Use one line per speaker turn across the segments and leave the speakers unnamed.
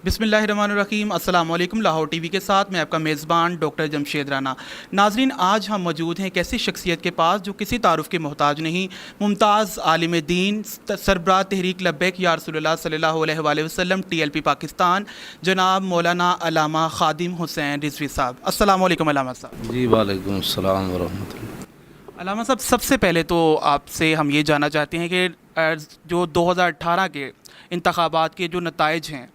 بسم اللہ الرحمن الرحیم۔ السلام علیکم۔ لاہور ٹی وی کے ساتھ میں آپ کا میزبان ڈاکٹر جمشید رانا۔ ناظرین، آج ہم موجود ہیں ایک ایسی شخصیت کے پاس جو کسی تعارف کے محتاج نہیں، ممتاز عالم دین، سربراہ تحریک لبیک یا رسول اللہ صلی اللہ علیہ وآلہ وسلم TLP پاکستان، جناب مولانا علامہ خادم حسین رضوی صاحب۔ السلام علیکم علامہ صاحب۔
جی وعلیکم السلام ورحمۃ اللہ۔
علامہ صاحب، سب سے پہلے تو آپ سے ہم یہ جاننا چاہتے ہیں کہ جو 2018 کے انتخابات کے جو نتائج ہیں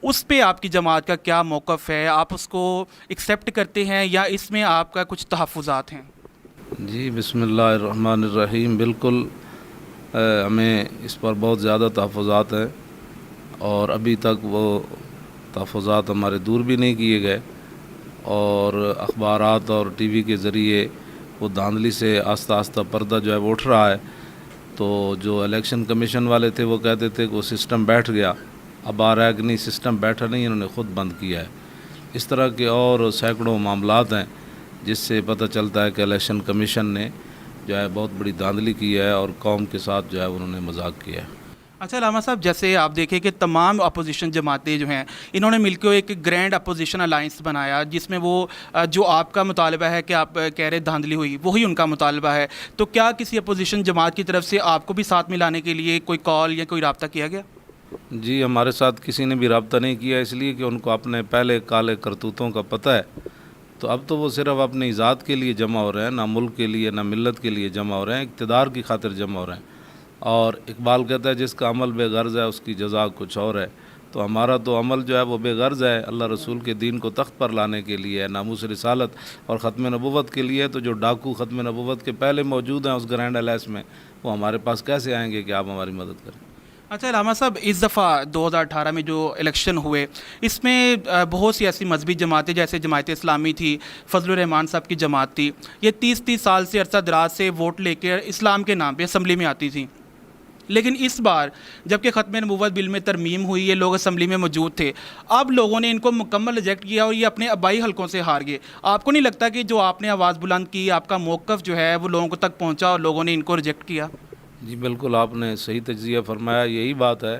اس پہ آپ کی جماعت کا کیا موقف ہے؟ آپ اس کو ایکسیپٹ کرتے ہیں یا اس میں آپ کا کچھ تحفظات ہیں؟
جی بسم اللہ الرحمن الرحیم۔ بالکل ہمیں اس پر بہت زیادہ تحفظات ہیں اور ابھی تک وہ تحفظات ہمارے دور بھی نہیں کیے گئے، اور اخبارات اور ٹی وی کے ذریعے وہ دھاندلی سے آہستہ آہستہ پردہ جو ہے وہ اٹھ رہا ہے۔ تو جو الیکشن کمیشن والے تھے وہ کہتے تھے کہ وہ سسٹم بیٹھ گیا، اب آ رہا ہے کہ نہیں، سسٹم بیٹھا نہیں، انہوں نے خود بند کیا ہے۔ اس طرح کے اور سینکڑوں معاملات ہیں جس سے پتہ چلتا ہے کہ الیکشن کمیشن نے جو ہے بہت بڑی دھاندلی کی ہے اور قوم کے ساتھ جو ہے انہوں نے مذاق کیا ہے۔
اچھا علامہ صاحب، جیسے آپ دیکھیں کہ تمام اپوزیشن جماعتیں جو ہیں انہوں نے مل کے ایک گرینڈ اپوزیشن الائنس بنایا، جس میں وہ جو آپ کا مطالبہ ہے کہ آپ کہہ رہے دھاندلی ہوئی، وہی ان کا مطالبہ ہے۔ تو کیا کسی اپوزیشن جماعت کی طرف سے آپ کو بھی ساتھ ملانے کے لیے کوئی کال یا کوئی رابطہ کیا گیا؟
جی ہمارے ساتھ کسی نے بھی رابطہ نہیں کیا، اس لیے کہ ان کو اپنے پہلے کالے کرتوتوں کا پتہ ہے۔ تو اب تو وہ صرف اپنی ذات کے لیے جمع ہو رہے ہیں، نہ ملک کے لیے نہ ملت کے لیے جمع ہو رہے ہیں، اقتدار کی خاطر جمع ہو رہے ہیں۔ اور اقبال کہتا ہے جس کا عمل بے غرض ہے اس کی جزا کچھ اور ہے۔ تو ہمارا تو عمل جو ہے وہ بے غرض ہے، اللہ رسول کے دین کو تخت پر لانے کے لیے ہے، ناموس رسالت اور ختم نبوت کے لیے۔ تو جو ڈاکو ختم نبوت کے پہلے موجود ہیں اس گرینڈ الائنس میں، وہ ہمارے پاس کیسے آئیں گے کہ آپ ہماری مدد کریں؟
اچھا علامہ صاحب، اس دفعہ 2018 میں جو الیکشن ہوئے اس میں بہت سی ایسی مذہبی جماعتیں جیسے جماعت اسلامی تھی، فضل الرحمان صاحب کی جماعت تھی، یہ 30 سال سے عرصہ دراز سے ووٹ لے کے اسلام کے نام پہ اسمبلی میں آتی تھیں۔ لیکن اس بار جب کہ ختم نبوت بل میں ترمیم ہوئی، یہ لوگ اسمبلی میں موجود تھے، اب لوگوں نے ان کو مکمل ریجیکٹ کیا اور یہ اپنے آبائی حلقوں سے ہار گئے۔ آپ کو نہیں لگتا کہ جو آپ نے آواز بلند کی، آپ کا موقف جو ہے وہ لوگوں کو تک پہنچا اور لوگوں نے ان کو ریجیکٹ کیا؟
جی بالکل، آپ نے صحیح تجزیہ فرمایا۔ یہی بات ہے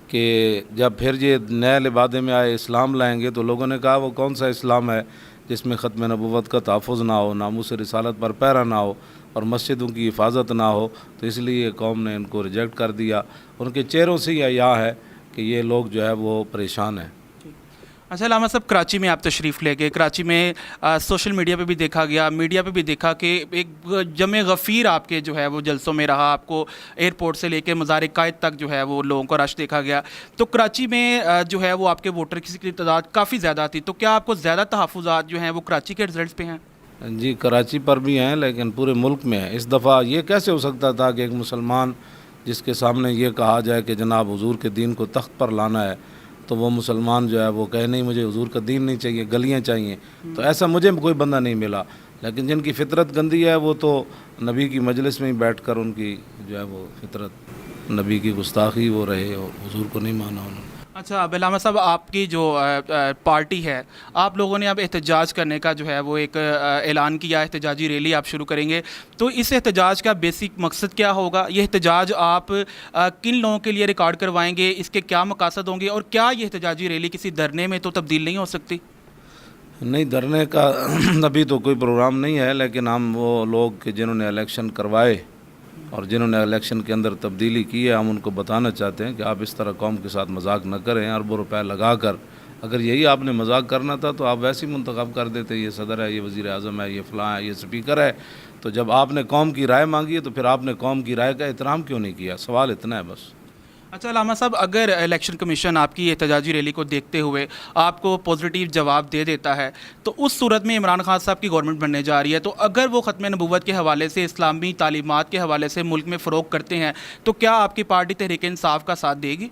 کہ جب پھر یہ نئے لبادے میں آئے اسلام لائیں گے تو لوگوں نے کہا وہ کون سا اسلام ہے جس میں ختم نبوت کا تحفظ نہ ہو، ناموس رسالت پر پیرا نہ ہو اور مسجدوں کی حفاظت نہ ہو۔ تو اس لیے قوم نے ان کو ریجیکٹ کر دیا۔ ان کے چہروں سے یہ عیاں ہے کہ یہ لوگ جو ہے وہ پریشان ہیں۔
اچھا علامہ صاحب، کراچی میں آپ تشریف لے گئے، کراچی میں سوشل میڈیا پہ بھی دیکھا گیا، میڈیا پہ بھی دیکھا کہ ایک جمع غفیر آپ کے جو ہے وہ جلسوں میں رہا، آپ کو ایئرپورٹ سے لے کے مزار قائد تک جو ہے وہ لوگوں کو رش دیکھا گیا۔ تو کراچی میں جو ہے وہ آپ کے ووٹر کی تعداد کافی زیادہ تھی، تو کیا آپ کو زیادہ تحفظات جو ہیں وہ کراچی کے رزلٹس پہ ہیں؟
جی کراچی پر بھی ہیں لیکن پورے ملک میں ہیں۔ اس دفعہ یہ کیسے ہو سکتا تھا کہ ایک مسلمان جس کے سامنے یہ کہا جائے کہ جناب حضور کے دین کو تخت پر لانا ہے، تو وہ مسلمان جو ہے وہ کہے نہیں مجھے حضور کا دین نہیں چاہیے، گلیاں چاہیے۔ تو ایسا مجھے کوئی بندہ نہیں ملا، لیکن جن کی فطرت گندی ہے وہ تو نبی کی مجلس میں ہی بیٹھ کر ان کی جو ہے وہ فطرت نبی کی گستاخی وہ رہے اور حضور کو نہیں مانا انہوں نے۔
اچھا اب علامہ صاحب، آپ کی جو پارٹی ہے، آپ لوگوں نے اب احتجاج کرنے کا جو ہے وہ ایک اعلان کیا، احتجاجی ریلی آپ شروع کریں گے۔ تو اس احتجاج کا بیسک مقصد کیا ہوگا؟ یہ احتجاج آپ کن لوگوں کے لیے ریکارڈ کروائیں گے؟ اس کے کیا مقاصد ہوں گے؟ اور کیا یہ احتجاجی ریلی کسی دھرنے میں تو تبدیل نہیں ہو سکتی؟
نہیں، دھرنے کا ابھی تو کوئی پروگرام نہیں ہے، لیکن ہم وہ لوگ جنہوں نے الیکشن کروائے اور جنہوں نے الیکشن کے اندر تبدیلی کی ہے، ہم ان کو بتانا چاہتے ہیں کہ آپ اس طرح قوم کے ساتھ مذاق نہ کریں اربوں روپے لگا کر۔ اگر یہی آپ نے مذاق کرنا تھا تو آپ ویسے ہی منتخب کر دیتے، یہ صدر ہے، یہ وزیر اعظم ہے، یہ فلاں ہے، یہ سپیکر ہے۔ تو جب آپ نے قوم کی رائے مانگی ہے تو پھر آپ نے قوم کی رائے کا احترام کیوں نہیں کیا؟ سوال اتنا ہے بس۔
اچھا علامہ صاحب، اگر الیکشن کمیشن آپ کی احتجاجی ریلی کو دیکھتے ہوئے آپ کو پازیٹیو جواب دے دیتا ہے تو اس صورت میں عمران خان صاحب کی گورنمنٹ بننے جا رہی ہے، تو اگر وہ ختم نبوت کے حوالے سے، اسلامی تعلیمات کے حوالے سے ملک میں فروغ کرتے ہیں تو کیا آپ کی پارٹی تحریک انصاف کا ساتھ دے گی؟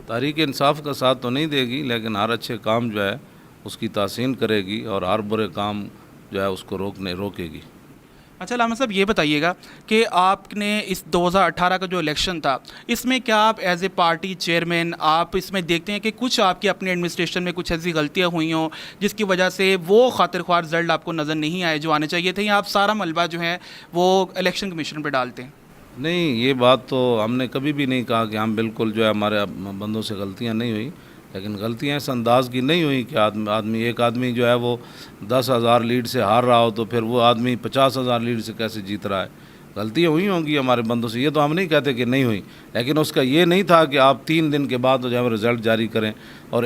تحریک انصاف کا ساتھ تو نہیں دے گی، لیکن ہر اچھے کام جو ہے اس کی تحسین کرے گی اور ہر برے کام جو ہے اس کو روکے گی۔
اچھا علامہ صاحب، یہ بتائیے گا کہ آپ نے اس 2018 کا جو الیکشن تھا اس میں کیا آپ ایز اے پارٹی چیئرمین آپ اس میں دیکھتے ہیں کہ کچھ آپ کی اپنے ایڈمنسٹریشن میں کچھ ایسی غلطیاں ہوئی ہوں جس کی وجہ سے وہ خاطر خواہ رزلٹ آپ کو نظر نہیں آئے جو آنے چاہیے تھے، یا آپ سارا ملبہ جو ہے وہ الیکشن کمیشن پہ ڈالتے ہیں؟
نہیں، یہ بات تو ہم نے کبھی بھی نہیں کہا کہ ہم بالکل جو ہے ہمارے بندوں سے غلطیاں نہیں ہوئی، لیکن غلطیاں اس انداز کی نہیں ہوئی کہ ایک آدمی جو ہے وہ 10,000 لیڈ سے ہار رہا ہو تو پھر وہ آدمی 50,000 لیڈ سے کیسے جیت رہا ہے. غلطیاں ہوئی ہوں گی ہمارے بندوں سے, یہ تو ہم نہیں کہتے کہ نہیں ہوئی, لیکن اس کا یہ نہیں تھا کہ آپ 3 دن کے بعد جو ہے رزلٹ جاری کریں اور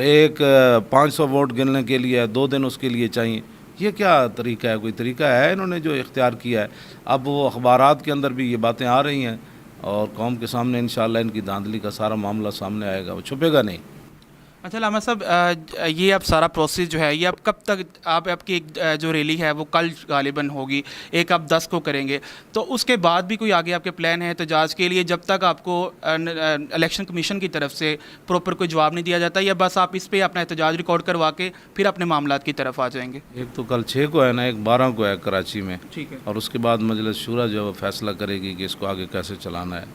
500 ووٹ گننے کے لیے 2 دن اس کے لیے چاہیے. یہ کیا طریقہ ہے؟ کوئی طریقہ ہے انہوں نے جو اختیار کیا ہے؟ اب وہ اخبارات کے اندر بھی یہ باتیں آ رہی ہیں اور قوم کے سامنے انشاءاللہ ان کی دھاندلی کا سارا معاملہ سامنے آئے گا, وہ چھپے گا نہیں.
اچھا علامہ صاحب, یہ اب سارا پروسیس جو ہے یہ اب کب تک, آپ کی جو ریلی ہے وہ کل غالباً ہوگی, ایک آپ 10 کو کریں گے, تو اس کے بعد بھی کوئی آگے آپ کے پلان ہے احتجاج کے لیے جب تک آپ کو الیکشن کمیشن کی طرف سے پراپر کوئی جواب نہیں دیا جاتا, یا بس آپ اس پہ اپنا احتجاج ریکارڈ کروا کے پھر اپنے معاملات کی طرف آ جائیں گے؟
ایک تو کل 6 کو ہے نا, ایک 12 کو ہے کراچی میں,
ٹھیک ہے.
اور اس کے بعد مجلس شورا جو ہے وہ فیصلہ کرے گی کہ اس کو آگے کیسے چلانا ہے.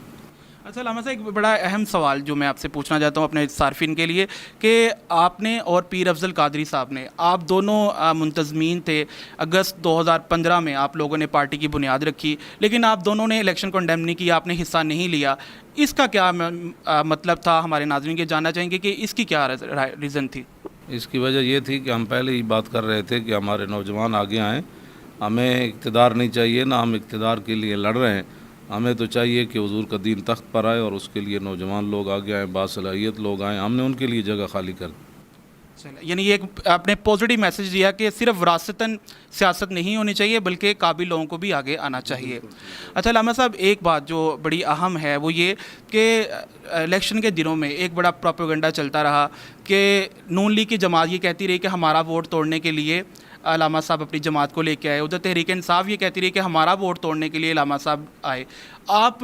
اچھا علامہ صاحب, ایک بڑا اہم سوال جو میں آپ سے پوچھنا چاہتا ہوں اپنے صارفین کے لیے, کہ آپ نے اور پیر افضل قادری صاحب نے, آپ دونوں منتظمین تھے. اگست 2015 میں آپ لوگوں نے پارٹی کی بنیاد رکھی, لیکن آپ دونوں نے الیکشن کنڈیم نہیں کیا, آپ نے حصہ نہیں لیا. اس کا کیا مطلب تھا؟ ہمارے ناظرین یہ جاننا چاہیں گے کہ اس کی کیا ریزن تھی.
اس کی وجہ یہ تھی کہ ہم پہلے ہی بات کر رہے تھے کہ ہمارے نوجوان آگے آئیں, ہمیں اقتدار نہیں چاہیے, نہ ہم اقتدار کے لیے لڑ رہے ہیں, ہمیں تو چاہیے کہ حضور کا دین تخت پر آئے اور اس کے لیے نوجوان لوگ آگے آئیں, باصلاحیت لوگ آئیں. ہم نے ان کے لیے جگہ خالی کر دی.
یعنی یہ آپ نے پازیٹیو میسج دیا کہ صرف وراثتاً سیاست نہیں ہونی چاہیے بلکہ قابل لوگوں کو بھی آگے آنا چاہیے. اچھا علامہ صاحب, ایک بات جو بڑی اہم ہے وہ یہ کہ الیکشن کے دنوں میں ایک بڑا پروپیگنڈا چلتا رہا کہ نون لیگ کی جماعت یہ کہتی رہی کہ ہمارا ووٹ توڑنے کے لیے علامہ صاحب اپنی جماعت کو لے کے آئے, ادھر تحریک انصاف یہ کہتی رہی کہ ہمارا ووٹ توڑنے کے لیے علامہ صاحب آئے. آپ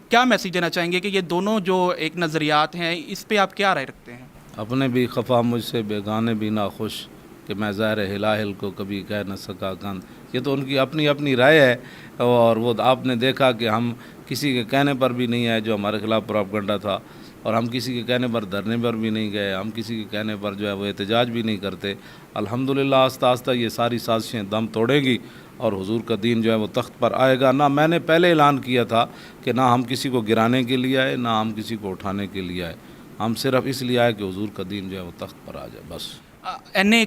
کیا میسیج دینا چاہیں گے کہ یہ دونوں جو ایک نظریات ہیں اس پہ آپ کیا رائے رکھتے ہیں؟
اپنے بھی خفا مجھ سے بیگانے بھی ناخوش, کہ میں ظاہر ہلاہل کو کبھی کہہ نہ سکا کند. یہ تو ان کی اپنی رائے ہے, اور وہ آپ نے دیکھا کہ ہم کسی کے کہنے پر بھی نہیں آئے جو ہمارے خلاف پروپیگنڈا تھا, اور ہم کسی کے کہنے پر دھرنے پر بھی نہیں گئے, ہم کسی کے کہنے پر جو ہے وہ احتجاج بھی نہیں کرتے. الحمدللہ آہستہ آہستہ یہ ساری سازشیں دم توڑے گی اور حضور کا دین جو ہے وہ تخت پر آئے گا. نہ میں نے پہلے اعلان کیا تھا کہ نہ ہم کسی کو گرانے کے لیے آئے, نہ ہم کسی کو اٹھانے کے لیے آئے, ہم صرف اس لیے آئے کہ حضور کا دین جو ہے وہ تخت پر آ جائے بس.
این اے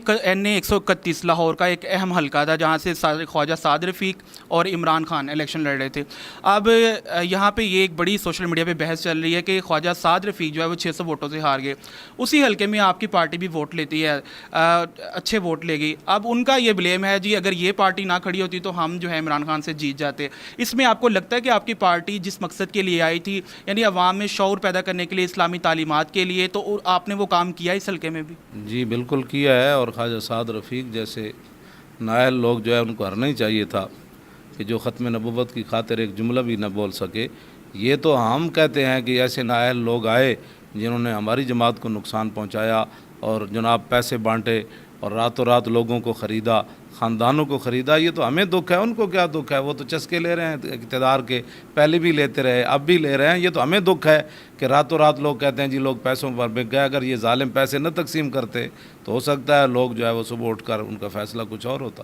131 لاہور کا ایک اہم حلقہ تھا جہاں سے خواجہ سعد رفیق اور عمران خان الیکشن لڑ رہے تھے. اب یہاں پہ یہ ایک بڑی سوشل میڈیا پہ بحث چل رہی ہے کہ خواجہ سعد رفیق جو ہے وہ 600 ووٹوں سے ہار گئے. اسی حلقے میں آپ کی پارٹی بھی ووٹ لیتی ہے, اچھے ووٹ لے گئی. اب ان کا یہ بلیم ہے جی اگر یہ پارٹی نہ کھڑی ہوتی تو ہم جو ہے عمران خان سے جیت جاتے. اس میں آپ کو لگتا ہے کہ آپ کی پارٹی جس مقصد کے لیے آئی تھی, یعنی عوام میں شعور پیدا کرنے کے لیے, اسلامی تعلیمات کے لیے, تو آپ نے وہ کام کیا اس حلقے میں بھی؟
جی بالکل کیا ہے, اور خواجہ سعد رفیق جیسے نائل لوگ جو ہے ان کو ہرنا ہی چاہیے تھا کہ جو ختم نبوت کی خاطر ایک جملہ بھی نہ بول سکے. یہ تو ہم کہتے ہیں کہ ایسے نائل لوگ آئے جنہوں نے ہماری جماعت کو نقصان پہنچایا اور جناب پیسے بانٹے اور راتوں رات لوگوں کو خریدا, خاندانوں کو خریدا. یہ تو ہمیں دکھ ہے, ان کو کیا دکھ ہے؟ وہ تو چسکے لے رہے ہیں اقتدار کے, پہلے بھی لیتے رہے, اب بھی لے رہے ہیں. یہ تو ہمیں دکھ ہے کہ راتوں رات لوگ کہتے ہیں جی لوگ پیسوں پر بک گئے. اگر یہ ظالم پیسے نہ تقسیم کرتے تو ہو سکتا ہے لوگ جو ہے وہ صبح اٹھ کر ان کا فیصلہ کچھ اور ہوتا.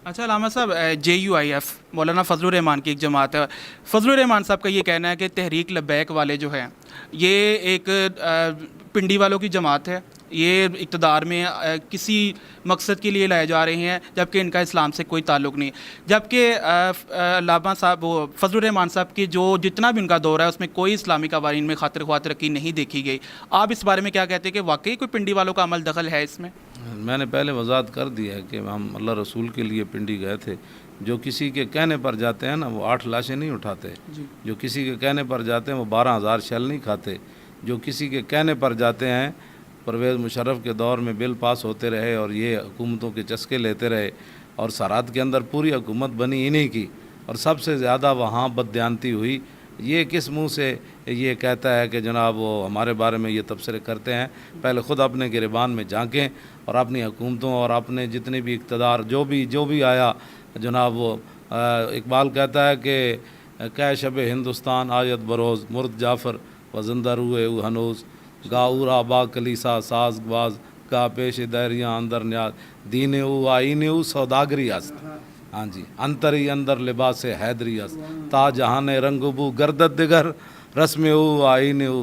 اچھا علامہ صاحب, JUIF مولانا فضل الرحمان کی ایک جماعت ہے. فضل الرحمان صاحب کا یہ کہنا ہے کہ تحریک لبیک والے جو ہیں یہ ایک پنڈی والوں کی جماعت ہے, یہ اقتدار میں کسی مقصد کے لیے لائے جا رہے ہیں جبکہ ان کا اسلام سے کوئی تعلق نہیں. جبکہ علامہ صاحب وہ فضل الرحمان صاحب کی جو جتنا بھی ان کا دور ہے اس میں کوئی اسلامی قوانین میں خاطر خواطر نہیں دیکھی گئی. آپ اس بارے میں کیا کہتے ہیں کہ واقعی کوئی پنڈی والوں کا عمل دخل ہے اس میں؟
میں نے پہلے وضاحت کر دی ہے کہ ہم اللہ رسول کے لیے پنڈی گئے تھے. جو کسی کے کہنے پر جاتے ہیں نا وہ 8 لاشیں نہیں اٹھاتے, جو کسی کے کہنے پر جاتے ہیں وہ 12,000 شیل نہیں کھاتے, جو کسی کے کہنے پر جاتے ہیں. پرویز مشرف کے دور میں بل پاس ہوتے رہے اور یہ حکومتوں کے چسکے لیتے رہے, اور سرحد کے اندر پوری حکومت بنی انہی کی, اور سب سے زیادہ وہاں بددیانتی ہوئی. یہ کس منہ سے یہ کہتا ہے کہ جناب وہ ہمارے بارے میں یہ تبصرے کرتے ہیں؟ پہلے خود اپنے گریبان میں جھانکیں اور اپنی حکومتوں اور اپنے جتنے بھی اقتدار جو بھی آیا. جناب وہ اقبال کہتا ہے کہ کہ شب ہندوستان آیت بروز مرد جعفر و زندہ روئے او ہنوز گاورا با کلیسا ساز گواز کا پیش دہریاں اندر نیاز دین او آئین او سوداگری است. ہاں جی, انتری اندر لباس حیدری است تا جہان رنگ بو گردت دگر رسم او آئین او